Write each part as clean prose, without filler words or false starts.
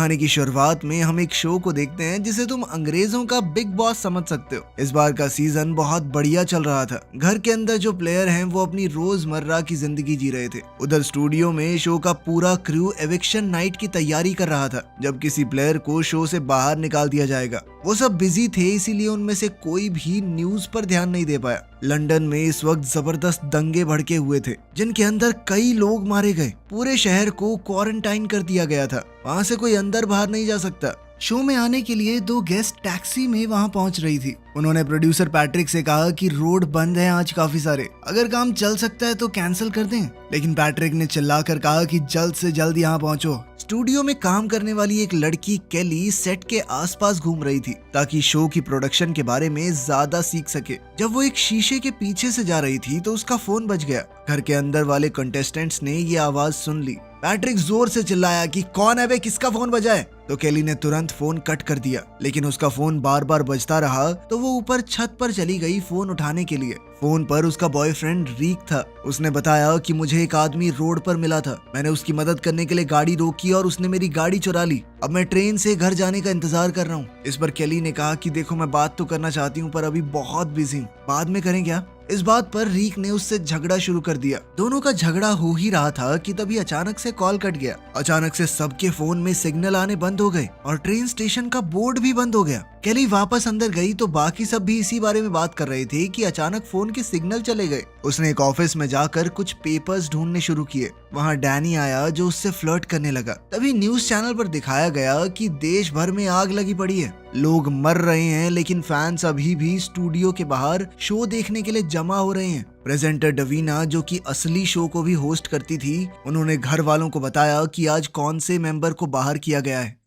कहानी की शुरुआत में हम एक शो को देखते हैं जिसे तुम अंग्रेजों का बिग बॉस समझ सकते हो। इस बार का सीजन बहुत बढ़िया चल रहा था। घर के अंदर जो प्लेयर हैं वो अपनी रोजमर्रा की जिंदगी जी रहे थे। उधर स्टूडियो में शो का पूरा क्रू एविक्शन नाइट की तैयारी कर रहा था, जब किसी प्लेयर को शो से बाहर निकाल दिया जाएगा। वो सब बिजी थे, इसीलिए उनमें से कोई भी न्यूज पर ध्यान नहीं दे पाया। लंदन में इस वक्त जबरदस्त दंगे भड़के हुए थे, जिनके अंदर कई लोग मारे गए। पूरे शहर को क्वारंटाइन कर दिया गया था। वहां से कोई अंदर बाहर नहीं जा सकता। शो में आने के लिए 2 गेस्ट टैक्सी में वहां पहुंच रही थी। उन्होंने प्रोड्यूसर पैट्रिक से कहा कि रोड बंद है आज काफी सारे, अगर काम चल सकता है तो कैंसिल कर दें। लेकिन पैट्रिक ने चिल्लाकर कहा कि जल्द से जल्द यहाँ पहुंचो। स्टूडियो में काम करने वाली एक लड़की केली सेट के आसपास घूम रही थी ताकि शो की प्रोडक्शन के बारे में ज्यादा सीख सके। जब वो एक शीशे के पीछे से जा रही थी तो उसका फोन बज गया। घर के अंदर वाले कंटेस्टेंट्स ने ये आवाज सुन ली। पैट्रिक जोर से चिल्लाया कि कौन है बे, किसका फोन बजा है? तो केली ने तुरंत फोन कट कर दिया, लेकिन उसका फोन बार बार बजता रहा तो वो ऊपर छत पर चली गई फोन उठाने के लिए। फोन पर उसका बॉयफ्रेंड रीक था। उसने बताया कि मुझे एक आदमी रोड पर मिला था, मैंने उसकी मदद करने के लिए गाड़ी रोकी और उसने मेरी गाड़ी चुरा ली। अब मैं ट्रेन से घर जाने का इंतजार कर रहा हूँ। इस पर केली ने कहा कि देखो, मैं बात तो करना चाहती हूँ पर अभी बहुत बिजी हूँ, बाद में करें क्या? इस बात पर रीक ने उससे झगड़ा शुरू कर दिया। दोनों का झगड़ा हो ही रहा था कि तभी अचानक से कॉल कट गया। अचानक से सबके फोन में सिग्नल आने बंद हो गए और ट्रेन स्टेशन का बोर्ड भी बंद हो गया। केली वापस अंदर गई तो बाकी सब भी इसी बारे में बात कर रहे थे कि अचानक फोन के सिग्नल चले गए। उसने एक ऑफिस में जाकर कुछ पेपर्स ढूंढने शुरू किए। वहाँ डैनी आया जो उससे फ्लर्ट करने लगा। तभी न्यूज चैनल पर दिखाया गया कि देश भर में आग लगी पड़ी है, लोग मर रहे हैं, लेकिन फैंस अभी भी स्टूडियो के बाहर शो देखने के लिए जमा हो रहे हैं। प्रेजेंटर डवीना, जो कि असली शो को भी होस्ट करती थी, उन्होंने घर वालों को बताया कि आज कौन से मेंबर को बाहर किया गया है।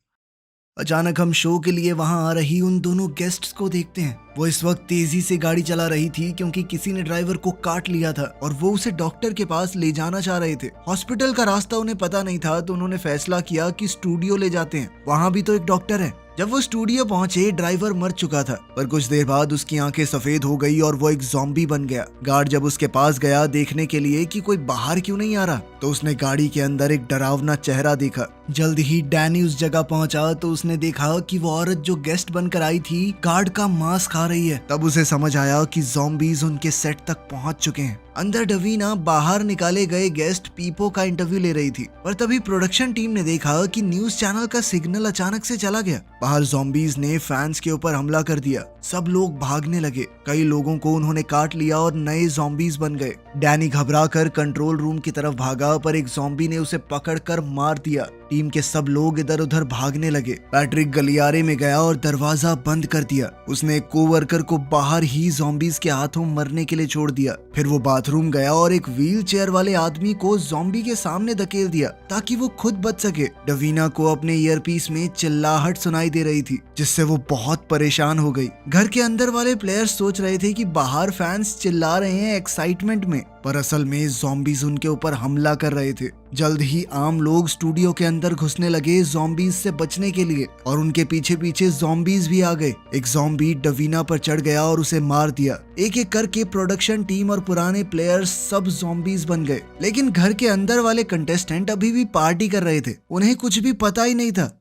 अचानक हम शो के लिए वहां आ रही उन दोनों गेस्ट्स को देखते हैं। वो इस वक्त तेजी से गाड़ी चला रही थी क्योंकि किसी ने ड्राइवर को काट लिया था और वो उसे डॉक्टर के पास ले जाना चाह रहे थे। हॉस्पिटल का रास्ता उन्हें पता नहीं था तो उन्होंने फैसला किया कि स्टूडियो ले जाते हैं, वहां भी तो एक डॉक्टर है। जब वो स्टूडियो पहुंचे, ड्राइवर मर चुका था, पर कुछ देर बाद उसकी आंखें सफेद हो गई और वो एक ज़ॉम्बी बन गया। गार्ड जब उसके पास गया देखने के लिए कि कोई बाहर क्यों नहीं आ रहा, तो उसने गाड़ी के अंदर एक डरावना चेहरा देखा। जल्द ही डैनी उस जगह पहुंचा तो उसने देखा कि वो औरत जो गेस्ट बनकर आई थी गार्ड का मांस खा रही है। तब उसे समझ आया कि ज़ॉम्बीज उनके सेट तक पहुंच चुके हैं। अंदर डवीना बाहर निकाले गए गेस्ट पीपो का इंटरव्यू ले रही थी, पर तभी प्रोडक्शन टीम ने देखा कि न्यूज चैनल का सिग्नल अचानक से चला गया। बाहर ज़ॉम्बीज ने फैंस के ऊपर हमला कर दिया। सब लोग भागने लगे। कई लोगों को उन्होंने काट लिया और नए ज़ॉम्बीज बन गए। डैनी घबराकर कंट्रोल रूम की तरफ भागा, पर एक ज़ॉम्बी ने उसे पकड़कर मार दिया। टीम के सब लोग इधर उधर भागने लगे। पैट्रिक गलियारे में गया और दरवाजा बंद कर दिया। उसने एक कोवर्कर को बाहर ही ज़ॉम्बीज के हाथों मरने के लिए छोड़ दिया। फिर वो बाथरूम गया और एक व्हील चेयर वाले आदमी को ज़ॉम्बी के सामने धकेल दिया ताकि वो खुद बच सके। डवीना को अपने ईयरपीस में चिल्लाहट सुनाई दे रही थी, जिससे वो बहुत परेशान हो गई। घर के अंदर वाले प्लेयर्स सोच रहे थे कि बाहर फैंस चिल्ला रहे हैं एक्साइटमेंट में, पर असल में ज़ॉम्बीज उनके ऊपर हमला कर रहे थे। जल्द ही आम लोग स्टूडियो के अंदर घुसने लगे ज़ॉम्बीज से बचने के लिए, और उनके पीछे पीछे ज़ॉम्बीज भी आ गए। एक ज़ॉम्बी डवीना पर चढ़ गया और उसे मार दिया। एक एक करके प्रोडक्शन टीम और पुराने प्लेयर्स सब ज़ॉम्बीज बन गए। लेकिन घर के अंदर वाले कंटेस्टेंट अभी भी पार्टी कर रहे थे, उन्हें कुछ भी पता ही नहीं था।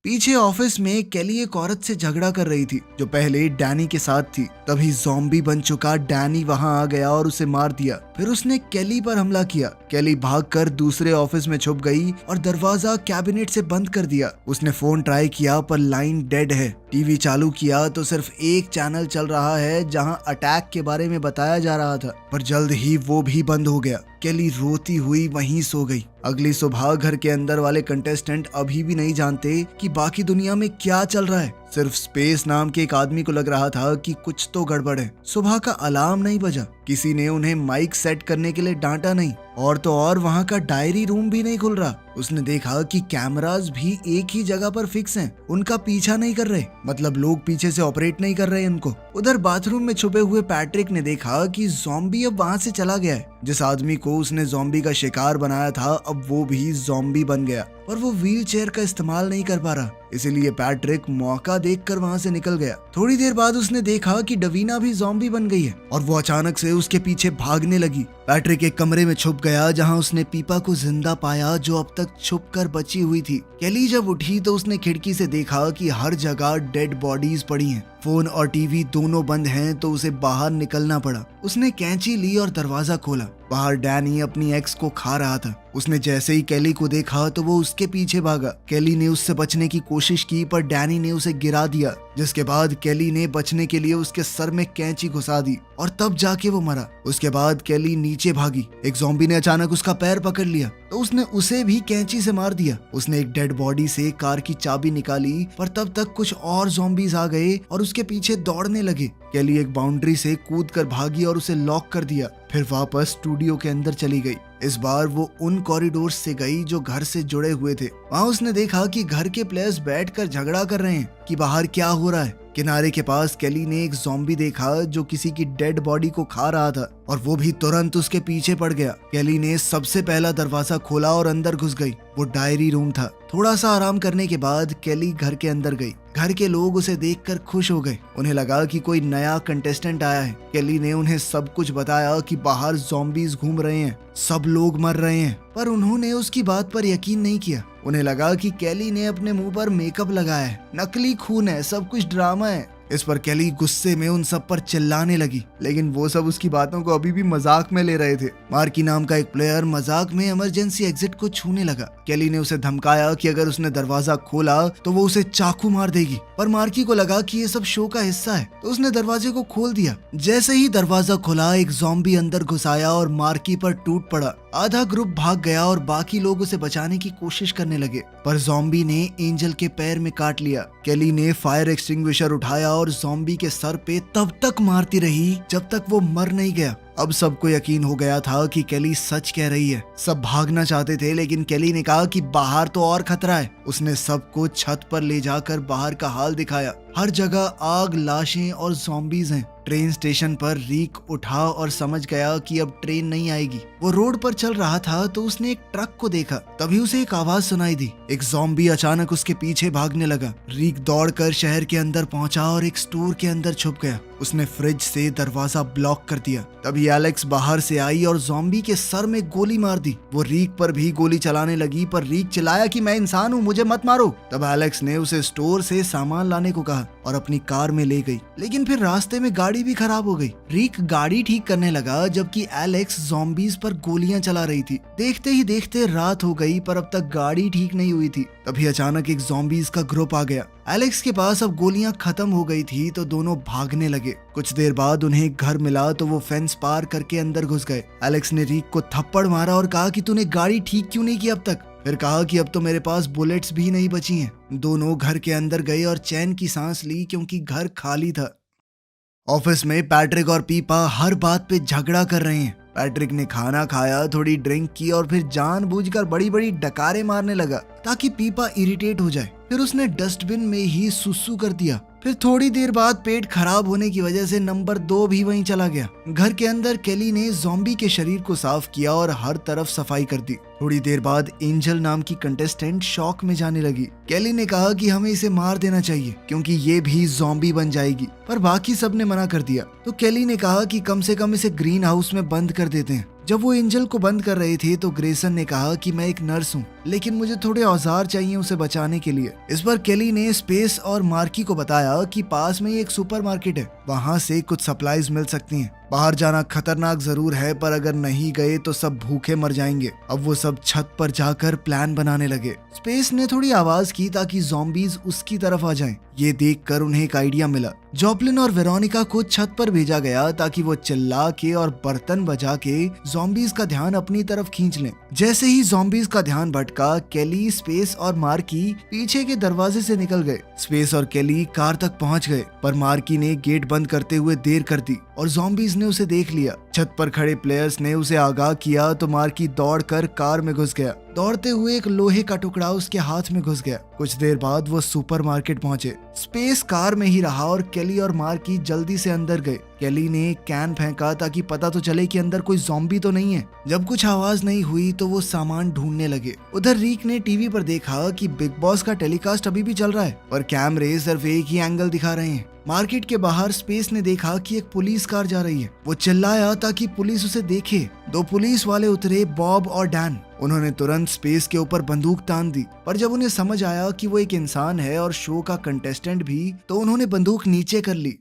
पीछे ऑफिस में केली एक औरत से झगड़ा कर रही थी जो पहले डैनी के साथ थी। तभी ज़ॉम्बी बन चुका डैनी वहां आ गया और उसे मार दिया। फिर उसने केली पर हमला किया। केली भागकर दूसरे ऑफिस में छुप गई और दरवाजा कैबिनेट से बंद कर दिया। उसने फोन ट्राई किया पर लाइन डेड है। टीवी चालू किया तो सिर्फ एक चैनल चल रहा है जहां अटैक के बारे में बताया जा रहा था, पर जल्द ही वो भी बंद हो गया। केली रोती हुई वहीं सो गई। अगली सुबह घर के अंदर वाले कंटेस्टेंट अभी भी नहीं जानते कि बाकी दुनिया में क्या चल रहा है। सिर्फ स्पेस नाम के एक आदमी को लग रहा था कि कुछ तो गड़बड़ है। सुबह का अलार्म नहीं बजा, किसी ने उन्हें माइक सेट करने के लिए डांटा नहीं, और तो और वहाँ का डायरी रूम भी नहीं खुल रहा। उसने देखा कि कैमरास भी एक ही जगह पर फिक्स हैं, उनका पीछा नहीं कर रहे, मतलब लोग पीछे से ऑपरेट नहीं कर रहे उनको। उधर बाथरूम में छुपे हुए पैट्रिक ने देखा कि ज़ॉम्बी अब वहाँ से चला गया है। जिस आदमी को उसने ज़ॉम्बी का शिकार बनाया था अब वो भी ज़ॉम्बी बन गया, और वो व्हील चेयर का इस्तेमाल नहीं कर पा रहा। इसीलिए पैट्रिक मौका देखकर वहाँ से निकल गया। थोड़ी देर बाद उसने देखा कि डवीना भी ज़ॉम्बी बन गई है और वो अचानक से उसके पीछे भागने लगी। पैट्रिक एक कमरे में छुप गया जहां उसने पीपा को जिंदा पाया जो अब तक छुप कर बची हुई थी। केली जब उठी तो उसने खिड़की से देखा कि हर जगह डेड बॉडीज पड़ी हैं। फोन और टीवी दोनों बंद हैं तो उसे बाहर निकलना पड़ा। उसने कैंची ली और दरवाजा खोला। बाहर डैनी अपनी एक्स को खा रहा था। उसने जैसे ही केली को देखा तो वो उसके पीछे भागा। केली ने उससे बचने की कोशिश की पर डैनी ने उसे गिरा दिया, जिसके बाद केली ने बचने के लिए उसके सर में कैंची घुसा दी और तब जाके वो मरा। उसके बाद केली नीचे भागी। एक ज़ॉम्बी ने अचानक उसका पैर पकड़ लिया तो उसने उसे भी कैंची से मार दिया। उसने एक डेड बॉडी से कार की चाबी निकाली पर तब तक कुछ और ज़ॉम्बीज आ गए और उसके पीछे दौड़ने लगे। केली एक बाउंड्री से कूद कर भागी और उसे लॉक कर दिया, फिर वापस स्टूडियो के अंदर चली गई। इस बार वो उन कॉरिडोर से गई जो घर से जुड़े हुए थे। वहाँ उसने देखा कि घर के प्लेयर्स बैठकर झगड़ा कर रहे हैं कि बाहर क्या हो रहा है। किनारे के पास केली ने एक ज़ॉम्बी देखा जो किसी की डेड बॉडी को खा रहा था और वो भी तुरंत उसके पीछे पड़ गया। केली ने सबसे पहला दरवाजा खोला और अंदर घुस गई। वो डायरी रूम था। थोड़ा सा आराम करने के बाद केली घर के अंदर गई। घर के लोग उसे देखकर खुश हो गए। उन्हें लगा कि कोई नया कंटेस्टेंट आया है। केली ने उन्हें सब कुछ बताया कि बाहर ज़ॉम्बीज घूम रहे हैं, सब लोग मर रहे हैं, पर उन्होंने उसकी बात पर यकीन नहीं किया। उन्हें लगा कि केली ने अपने मुंह पर मेकअप लगाया है, नकली खून है, सब कुछ ड्रामा है। इस पर केली गुस्से में उन सब पर चिल्लाने लगी, लेकिन वो सब उसकी बातों को अभी भी मजाक में ले रहे थे। मार्की नाम का एक प्लेयर मजाक में इमरजेंसी एग्जिट को छूने लगा। केली ने उसे धमकाया कि अगर उसने दरवाजा खोला तो वो उसे चाकू मार देगी, पर मार्की को लगा कि ये सब शो का हिस्सा है तो उसने दरवाजे को खोल दिया। जैसे ही दरवाजा खुला एक ज़ॉम्बी अंदर घुस आया और मार्की पर टूट पड़ा। आधा ग्रुप भाग गया और बाकी लोग उसे बचाने की कोशिश करने लगे, पर ज़ॉम्बी ने एंजल के पैर में काट लिया। केली ने फायर एक्सटिंग्विशर उठाया और ज़ॉम्बी के सर पे तब तक मारती रही जब तक वो मर नहीं गया। अब सबको यकीन हो गया था कि केली सच कह रही है। सब भागना चाहते थे, लेकिन केली ने कहा कि बाहर तो और खतरा है। उसने सबको छत पर ले जाकर बाहर का हाल दिखाया। हर जगह आग, लाशें और ज़ॉम्बीज हैं। ट्रेन स्टेशन पर रीक उठा और समझ गया कि अब ट्रेन नहीं आएगी। वो रोड पर चल रहा था तो उसने एक ट्रक को देखा। तभी उसे एक आवाज सुनाई दी। एक ज़ॉम्बी अचानक उसके पीछे भागने लगा। रीक दौड़कर शहर के अंदर पहुंचा और एक स्टोर के अंदर छुप गया। उसने फ्रिज से दरवाजा ब्लॉक कर दिया। तभी एलेक्स बाहर से आई और ज़ॉम्बी के सर में गोली मार दी। वो रीक पर भी गोली चलाने लगी, पर रीक चिल्लाया कि मैं इंसान हूँ, मुझे मत मारो। तब एलेक्स ने उसे स्टोर से सामान लाने को कहा और अपनी कार में ले गई, लेकिन फिर रास्ते में गाड़ी भी खराब हो गई। रीक गाड़ी ठीक करने लगा जबकि एलेक्स ज़ॉम्बीज पर गोलियां चला रही थी। देखते ही देखते रात हो गई, पर अब तक गाड़ी ठीक नहीं हुई थी। तभी अचानक एक ज़ॉम्बीज का ग्रुप आ गया। एलेक्स के पास अब गोलियां खत्म हो गई थी तो दोनों भागने लगे। कुछ देर बाद उन्हें एक घर मिला तो वो फेंस पार करके अंदर घुस गए। एलेक्स ने रीक को थप्पड़ मारा और कहा कि तूने गाड़ी ठीक क्यों नहीं की अब तक। फिर कहा कि अब तो मेरे पास बुलेट्स भी नहीं बची हैं। दोनों घर के अंदर गए और चैन की सांस ली क्योंकि घर खाली था। ऑफिस में पैट्रिक और पीपा हर बात पे झगड़ा कर रहे हैं। पैट्रिक ने खाना खाया, थोड़ी ड्रिंक की और फिर जानबूझकर बड़ी बड़ी डकारे मारने लगा ताकि पीपा इरिटेट हो जाए। फिर उसने डस्टबिन में ही सुसु कर दिया। फिर थोड़ी देर बाद पेट खराब होने की वजह से नंबर 2 भी वहीं चला गया। घर के अंदर केली ने ज़ॉम्बी के शरीर को साफ किया और हर तरफ सफाई कर दी। थोड़ी देर बाद एंजल नाम की कंटेस्टेंट शॉक में जाने लगी। केली ने कहा कि हमें इसे मार देना चाहिए क्योंकि ये भी ज़ॉम्बी बन जाएगी, पर बाकी सब ने मना कर दिया। तो केली ने कहा कि कम से कम इसे ग्रीन हाउस में बंद कर देते हैं। जब वो एंजल को बंद कर रहे थे तो ग्रेसन ने कहा कि मैं एक नर्स हूँ, लेकिन मुझे थोड़े औजार चाहिए उसे बचाने के लिए। इस पर केली ने स्पेस और मार्की को बताया कि पास में ही एक सुपरमार्केट है, वहाँ से कुछ सप्लाईज मिल सकती हैं। बाहर जाना खतरनाक जरूर है, पर अगर नहीं गए तो सब भूखे मर जाएंगे। अब वो सब छत पर जाकर प्लान बनाने लगे। स्पेस ने थोड़ी आवाज की ताकि ज़ॉम्बीज उसकी तरफ आ जाएं। ये देखकर उन्हें एक आइडिया मिला। जॉपलिन और वेरोनिका को छत पर भेजा गया ताकि वो चिल्ला के और बर्तन बजा के ज़ॉम्बीज का ध्यान अपनी तरफ खींच लें। जैसे ही ज़ॉम्बीज का ध्यान भटका, केली, स्पेस और मार्की पीछे के दरवाजे से निकल गए। स्पेस और केली कार तक पहुंच गए, पर मार्की ने गेट बंद करते हुए देर कर दी और ज़ॉम्बीज ने उसे देख लिया। छत पर खड़े प्लेयर्स ने उसे आगाह किया तो मार्की दौड़कर कार में घुस गया। दौड़ते हुए एक लोहे का टुकड़ा उसके हाथ में घुस गया। कुछ देर बाद वो सुपरमार्केट पहुंचे। स्पेस कार में ही रहा और केली और मार्की जल्दी से अंदर गए। केली ने कैन फेंका ताकि पता तो चले कि अंदर कोई ज़ॉम्बी तो नहीं है। जब कुछ आवाज नहीं हुई तो वो सामान ढूंढने लगे। उधर रीक ने टीवी पर देखा कि बिग बॉस का टेलीकास्ट अभी भी चल रहा है, पर कैमरे सिर्फ एक ही एंगल दिखा रहे हैं। मार्केट के बाहर स्पेस ने देखा कि एक पुलिस कार जा रही है। वो चिल्लाया ताकि पुलिस उसे देखे। 2 पुलिस वाले उतरे, बॉब और डैन। उन्होंने तुरंत स्पेस के ऊपर बंदूक तान दी, पर जब उन्हें समझ आया कि वो एक इंसान है और शो का कंटेस्टेंट भी, तो उन्होंने बंदूक नीचे कर ली।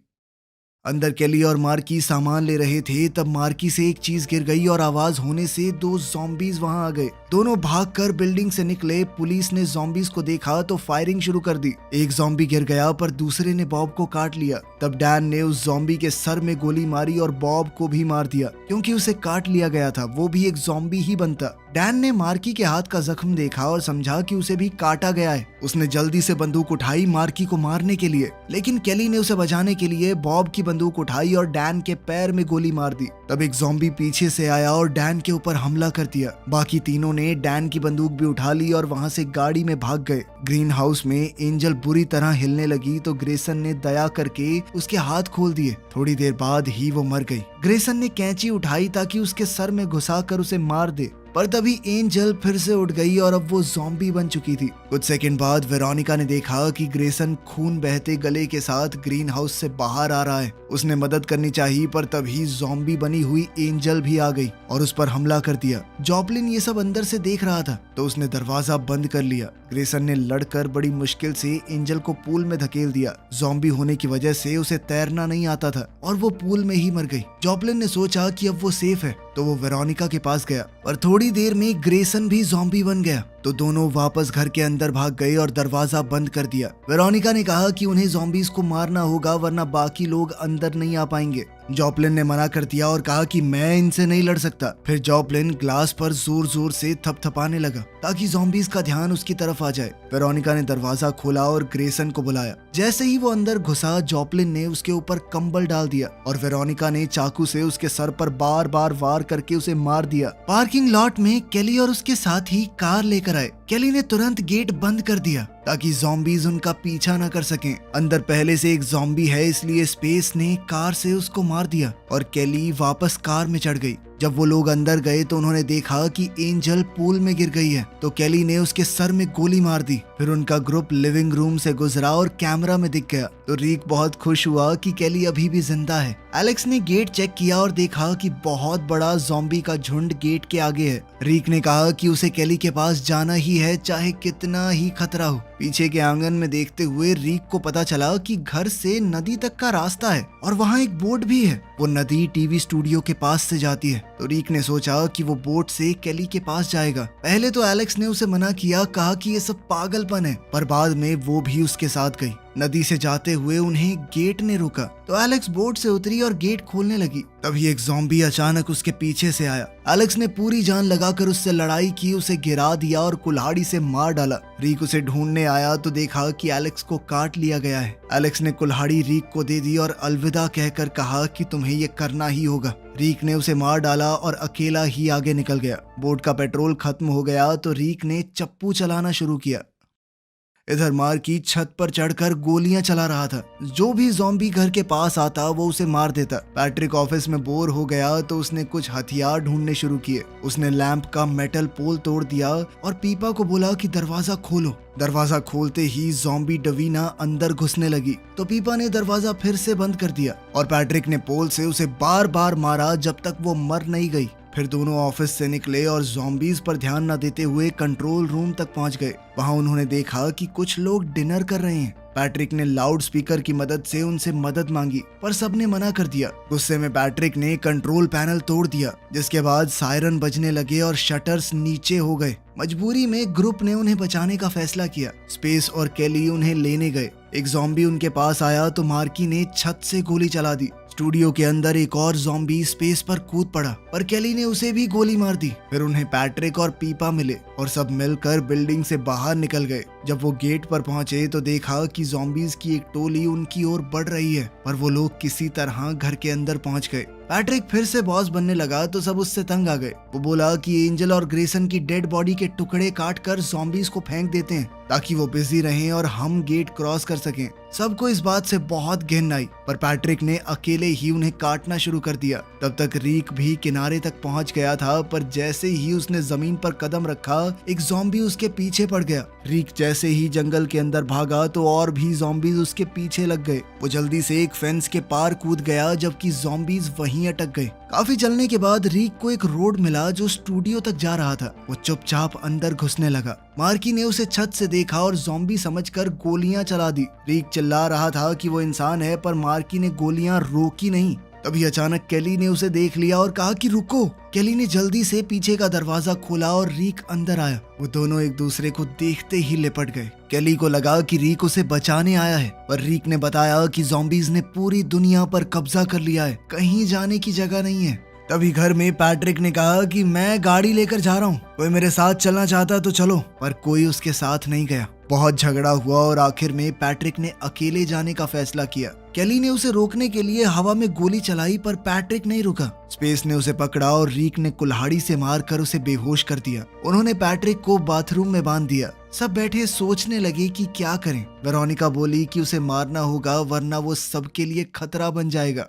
अंदर केली और मार्की सामान ले रहे थे, तब मार्की से एक चीज गिर गई और आवाज होने से 2 ज़ॉम्बीज वहां आ गए। दोनों भागकर बिल्डिंग से निकले। पुलिस ने ज़ॉम्बीज को देखा तो फायरिंग शुरू कर दी। एक ज़ॉम्बी गिर गया पर दूसरे ने बॉब को काट लिया। तब डैन ने उस ज़ॉम्बी के सर में गोली मारी और बॉब को भी मार दिया, क्योंकि उसे काट लिया गया था, वो भी एक ज़ॉम्बी ही बनता। डैन ने मार्की के हाथ का जख्म देखा और समझा कि उसे भी काटा गया है। उसने जल्दी से बंदूक उठाई मार्की को मारने के लिए, लेकिन केली ने उसे बचाने के लिए बॉब की बंदूक उठाई और डैन के पैर में गोली मार दी। तब एक ज़ॉम्बी पीछे से आया और डैन के ऊपर हमला कर दिया। बाकी तीनों ने डैन की बंदूक भी उठा ली और वहां से गाड़ी में भाग गए। ग्रीन हाउस में एंजल बुरी तरह हिलने लगी तो ग्रेसन ने दया करके उसके हाथ खोल दिए। थोड़ी देर बाद ही वो मर गई। ग्रेसन ने कैंची उठाई ताकि उसके सर में घुसाकर उसे मार दे, पर तभी एंजल फिर से उठ गई और अब वो ज़ॉम्बी बन चुकी थी। कुछ सेकंड बाद वेरोनिका ने देखा कि ग्रेसन खून बहते गले के साथ ग्रीन हाउस से बाहर आ रहा है। उसने मदद करनी चाहिए, पर तभी ज़ॉम्बी बनी हुई एंजल भी आ गई और उस पर हमला कर दिया। जॉपलिन ये सब अंदर से देख रहा था तो उसने दरवाजा बंद कर लिया। ग्रेसन ने लड़कर बड़ी मुश्किल से एंजल को पूल में धकेल दिया। ज़ॉम्बी होने की वजह से उसे तैरना नहीं आता था और वो पूल में ही मर गई। जॉपलिन ने सोचा कि अब वो सेफ है तो वो वेरोनिका के पास गया, पर थोड़ी देर में ग्रेसन भी ज़ॉम्बी बन गया तो दोनों वापस घर के अंदर भाग गए और दरवाजा बंद कर दिया। वेरोनिका ने कहा कि उन्हें ज़ॉम्बीज को मारना होगा वरना बाकी लोग अंदर नहीं आ पाएंगे। जॉपलिन ने मना कर दिया और कहा कि मैं इनसे नहीं लड़ सकता। फिर जॉपलिन ग्लास पर जोर जोर से थपथपाने लगा ताकि ज़ॉम्बीज का ध्यान उसकी तरफ आ जाए। वेरोनिका ने दरवाजा खोला और ग्रेसन को बुलाया। जैसे ही वो अंदर घुसा, जॉपलिन ने उसके ऊपर कंबल डाल दिया और वेरोनिका ने चाकू से उसके सर पर बार बार वार करके उसे मार दिया। पार्किंग लॉट में केली और उसके साथी कार लेकर आए। केली ने तुरंत गेट बंद कर दिया ताकि ज़ॉम्बीज उनका पीछा न कर सकें। अंदर पहले से एक ज़ॉम्बी है, इसलिए स्पेस ने कार से उसको मार दिया और केली वापस कार में चढ़ गई। जब वो लोग अंदर गए तो उन्होंने देखा कि एंजल पूल में गिर गई है तो केली ने उसके सर में गोली मार दी। फिर उनका ग्रुप लिविंग रूम से गुजरा और कैमरा में दिख गया तो रिक बहुत खुश हुआ कि केली अभी भी जिंदा है। एलेक्स ने गेट चेक किया और देखा कि बहुत बड़ा ज़ॉम्बी का झुंड गेट के आगे है। रिक ने कहा कि उसे केली के पास जाना ही है, चाहे कितना ही खतरा हो। पीछे के आंगन में देखते हुए रिक को पता चला कि घर से नदी तक का रास्ता है और वहाँ एक बोट भी है। वो नदी टीवी स्टूडियो के पास से जाती है तो रिक ने सोचा कि वो बोट से केली के पास जाएगा। पहले तो एलेक्स ने उसे मना किया, कहा कि ये सब पागलपन है, पर बाद में वो भी उसके साथ गई। नदी से जाते हुए उन्हें गेट ने रोका तो एलेक्स बोट से उतरी और गेट खोलने लगी। तभी एक ज़ॉम्बी अचानक उसके पीछे से आया। एलेक्स ने पूरी जान लगाकर उससे लड़ाई की, उसे गिरा दिया और कुल्हाड़ी से मार डाला। रिक उसे ढूंढने आया तो देखा कि एलेक्स को काट लिया गया है। एलेक्स ने कुल्हाड़ी रिक को दे दी और अलविदा कहकर कहा कि तुम्हें ये करना ही होगा। रिक ने उसे मार डाला और अकेला ही आगे निकल गया। बोट का पेट्रोल खत्म हो गया तो रिक ने चप्पू चलाना शुरू किया। इधर मार्की छत पर चढ़कर गोलियां चला रहा था। जो भी ज़ॉम्बी घर के पास आता वो उसे मार देता। पैट्रिक ऑफिस में बोर हो गया तो उसने कुछ हथियार ढूंढने शुरू किए। उसने लैंप का मेटल पोल तोड़ दिया और पीपा को बोला कि दरवाजा खोलो। दरवाजा खोलते ही ज़ॉम्बी डवीना अंदर घुसने लगी तो पीपा ने दरवाजा फिर से बंद कर दिया और पैट्रिक ने पोल से उसे बार बार मारा जब तक वो मर नहीं गई। फिर दोनों ऑफिस से निकले और ज़ॉम्बीज पर ध्यान न देते हुए कंट्रोल रूम तक पहुंच गए। वहां उन्होंने देखा कि कुछ लोग डिनर कर रहे हैं। पैट्रिक ने लाउड स्पीकर की मदद से उनसे मदद मांगी पर सबने मना कर दिया। गुस्से में पैट्रिक ने कंट्रोल पैनल तोड़ दिया, जिसके बाद सायरन बजने लगे और शटर्स नीचे हो गए। मजबूरी में ग्रुप ने उन्हें बचाने का फैसला किया। स्पेस और केली उन्हें लेने गए। एक ज़ॉम्बी उनके पास आया तो मार्की ने छत से गोली चला दी। स्टूडियो के अंदर एक और ज़ॉम्बी स्पेस पर कूद पड़ा पर केली ने उसे भी गोली मार दी। फिर उन्हें पैट्रिक और पीपा मिले और सब मिलकर बिल्डिंग से बाहर निकल गए। जब वो गेट पर पहुंचे तो देखा कि ज़ॉम्बीज की एक टोली उनकी ओर बढ़ रही है, पर वो लोग किसी तरह घर के अंदर पहुंच गए। पैट्रिक फिर से बॉस बनने लगा तो सब उससे तंग आ गए। वो बोला कि एंजल और ग्रेसन की डेड बॉडी के टुकड़े काट कर ज़ॉम्बीज को फेंक देते हैं ताकि वो बिजी रहें और हम गेट क्रॉस कर सकें। सबको इस बात से बहुत घिन आई, पर पैट्रिक ने अकेले ही उन्हें काटना शुरू कर दिया। तब तक रीक भी किनारे तक पहुंच गया था, पर जैसे ही उसने जमीन पर कदम रखा एक ज़ॉम्बी उसके पीछे पड़ गया। रीक जैसे ही जंगल के अंदर भागा तो और भी ज़ॉम्बीज उसके पीछे लग गए। वो जल्दी से एक फेंस के पार कूद गया, जबकि ज़ॉम्बीज वहीं अटक गए। काफी चलने के बाद रीक को एक रोड मिला जो स्टूडियो तक जा रहा था। वो चुपचाप अंदर घुसने लगा। मार्की ने उसे छत से देखा और ज़ॉम्बी समझकर गोलियां चला दी। रीक चिल्ला रहा था कि वो इंसान है, पर मार्की ने गोलियां रोकी नहीं। तभी अचानक केली ने उसे देख लिया और कहा कि रुको। केली ने जल्दी से पीछे का दरवाजा खोला और रीक अंदर आया। वो दोनों एक दूसरे को देखते ही लिपट गए। केली को लगा कि रीक उसे बचाने आया है, पर रीक ने बताया कि ज़ॉम्बीज ने पूरी दुनिया पर कब्जा कर लिया है, कहीं जाने की जगह नहीं है। तभी घर में पैट्रिक ने कहा कि मैं गाड़ी लेकर जा रहा हूँ, कोई मेरे साथ चलना चाहता तो चलो, पर कोई उसके साथ नहीं गया। बहुत झगड़ा हुआ और आखिर में पैट्रिक ने अकेले जाने का फैसला किया। केली ने उसे रोकने के लिए हवा में गोली चलाई, पर पैट्रिक नहीं रुका। स्पेस ने उसे पकड़ा और रीक ने कुल्हाड़ी से मारकर उसे बेहोश कर दिया। उन्होंने पैट्रिक को बाथरूम में बांध दिया। सब बैठे सोचने लगे कि क्या करें। वेरोनिका बोली कि उसे मारना होगा, वरना वो सबके लिए खतरा बन जाएगा।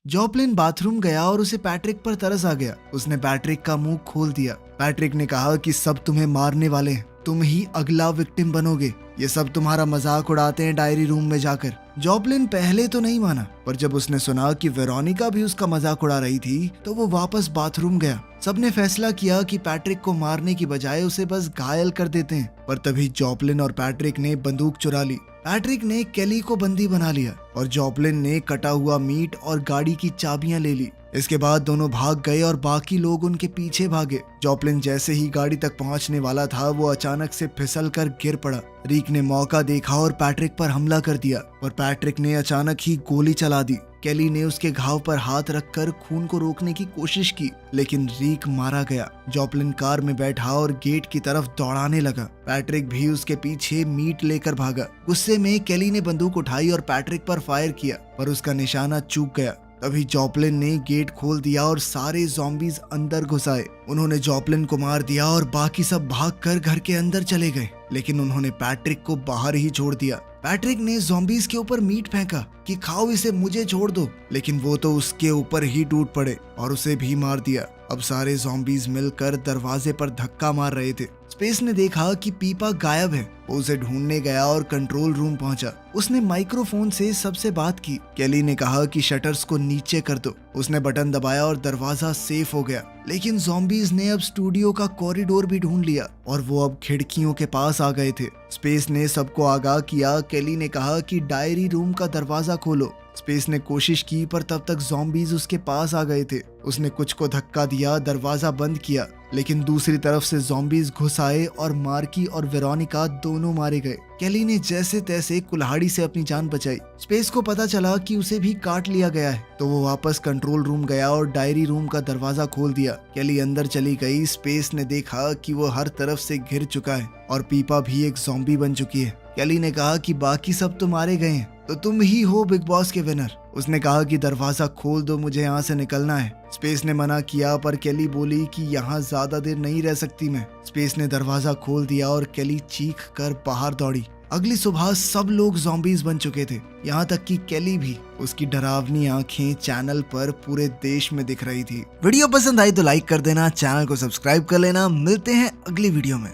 जॉपलिन बाथरूम गया और उसे पैट्रिक पर तरस आ गया। उसने पैट्रिक का मुंह खोल दिया। पैट्रिक ने कहा कि सब तुम्हें मारने वाले हैं, तुम ही अगला विक्टिम बनोगे। ये सब तुम्हारा मजाक उड़ाते हैं डायरी रूम में जाकर। जॉपलिन पहले तो नहीं माना, पर जब उसने सुना कि वेरोनिका भी उसका मजाक उड़ा रही थी तो वो वापस बाथरूम गया। सबने फैसला किया कि पैट्रिक को मारने की बजाय उसे बस घायल कर देते हैं, पर तभी जॉपलिन और पैट्रिक ने बंदूक चुरा ली। पैट्रिक ने केली को बंदी बना लिया और जॉपलिन ने कटा हुआ मीट और गाड़ी की चाबियां ले ली। इसके बाद दोनों भाग गए और बाकी लोग उनके पीछे भागे। जॉपलिन जैसे ही गाड़ी तक पहुंचने वाला था, वो अचानक से फिसल कर गिर पड़ा। रीक ने मौका देखा और पैट्रिक पर हमला कर दिया, और पैट्रिक ने अचानक ही गोली चला दी। केली ने उसके घाव पर हाथ रखकर खून को रोकने की कोशिश की, लेकिन रीक मारा गया। जॉपलिन कार में बैठा और गेट की तरफ दौड़ाने लगा। पैट्रिक भी उसके पीछे मीट लेकर भागा। गुस्से में केली ने बंदूक उठाई और पैट्रिक पर फायर किया, पर उसका निशाना चूक गया। तभी जॉपलिन ने गेट खोल दिया और सारे ज़ॉम्बीज अंदर घुस आए। उन्होंने जॉपलिन को मार दिया और बाकी सब भागकर घर के अंदर चले गए, लेकिन उन्होंने पैट्रिक को बाहर ही छोड़ दिया। पैट्रिक ने ज़ॉम्बीज के ऊपर मीट फेंका कि खाओ इसे, मुझे छोड़ दो, लेकिन वो तो उसके ऊपर ही टूट पड़े और उसे भी मार दिया। अब सारे ज़ॉम्बीज मिलकर दरवाजे पर धक्का मार रहे थे। स्पेस ने देखा कि पीपा गायब है। वो उसे ढूंढने गया और कंट्रोल रूम पहुंचा। उसने माइक्रोफोन से सबसे बात की। केली ने कहा कि शटर्स को नीचे कर दो। उसने बटन दबाया और दरवाजा सेफ हो गया, लेकिन ज़ॉम्बीज ने अब स्टूडियो का कॉरिडोर भी ढूंढ लिया और वो अब खिड़कियों के पास आ गए थे। स्पेस ने सबको आगाह किया। केली ने कहा कि डायरी रूम का दरवाजा खोलो। स्पेस ने कोशिश की, पर तब तक ज़ॉम्बीज उसके पास आ गए थे। उसने कुछ को धक्का दिया, दरवाजा बंद किया, लेकिन दूसरी तरफ से ज़ॉम्बीज घुस आए और मार्की और वेरोनिका दोनों मारे गए। केली ने जैसे तैसे कुल्हाड़ी से अपनी जान बचाई। स्पेस को पता चला कि उसे भी काट लिया गया है, तो वो वापस कंट्रोल रूम गया और डायरी रूम का दरवाजा खोल दिया। केली अंदर चली गई। स्पेस ने देखा कि वो हर तरफ से घिर चुका है और पीपा भी एक ज़ॉम्बी बन चुकी है। केली ने कहा कि बाकी सब तो मारे गए हैं, तो तुम ही हो बिग बॉस के विनर। उसने कहा कि दरवाजा खोल दो, मुझे यहाँ से निकलना है। स्पेस ने मना किया, पर केली बोली कि यहाँ ज्यादा देर नहीं रह सकती मैं। स्पेस ने दरवाजा खोल दिया और केली चीख कर बाहर दौड़ी। अगली सुबह सब लोग ज़ॉम्बीज बन चुके थे, यहाँ तक कि केली भी। उसकी डरावनी आंखें चैनल पर पूरे देश में दिख रही थी। वीडियो पसंद आई तो लाइक कर देना, चैनल को सब्सक्राइब कर लेना। मिलते हैं अगली वीडियो में।